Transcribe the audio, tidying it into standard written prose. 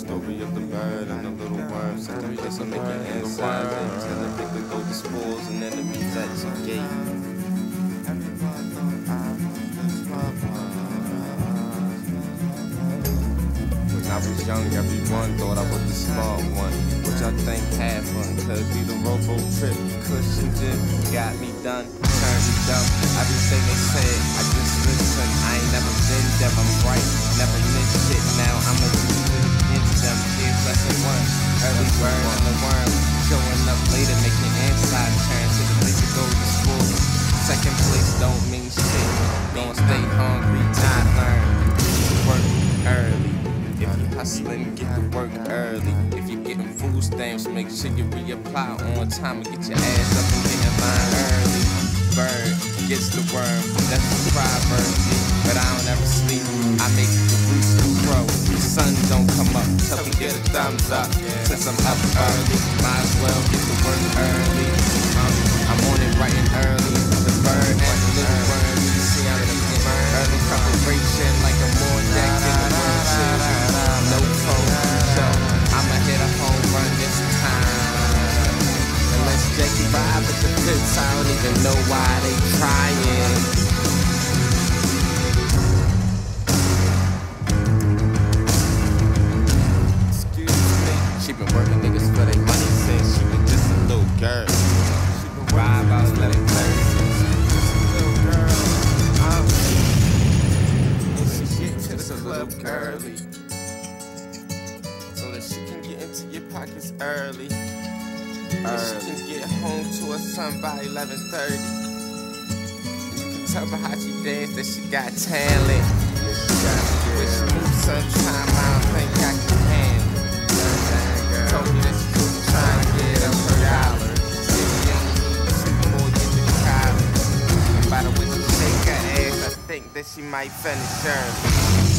story of the bird and the little worm. Sometimes just make it inside until the pick the golden spores and enemies at your gate. When I was young, everyone thought I was the smart one, which I think had fun. Could be the robo trip, cushion gym got me done, turned me dumb. Everything they said, I just listen. I ain't never been them, I'm right, never miss shit. Now I'ma do it against them. Here's lesson one, early bird and the worm, showing up later, making inside turn to the place to go to school. Second place don't mean shit, gonna stay hungry, time learn, work early. If you hustling, get to work early. If you're getting food stamps, make sure you reapply on time and get your ass up and get in line early. Bird gets the worm, that's the proverb. But I don't ever sleep, I make the rooster crow. The sun don't come up till we get a thumbs up. Since I'm up early, might as well get to work early. I'm on it bright and early. The bird and the little worm, you see I'm in early preparation like a more deck in the world. No phone, so I'ma hit a home run this time. Unless Jackie vibe with the fits, I don't even know why they trying. Excuse me, she been working niggas for their money since she was just a little girl. She been ride about 11:30 since she was just a little girl. And she get to the club early, so that she can get into your pockets early. And she can get home to her son by 11:30. You can tell by how she dance that she got talent. When she moves sometime, I don't think I can handle it. Told me that she was trying to get up her dollar. Said she ain't need shit before get to college. And by the way she shake her ass, I think that she might finish early.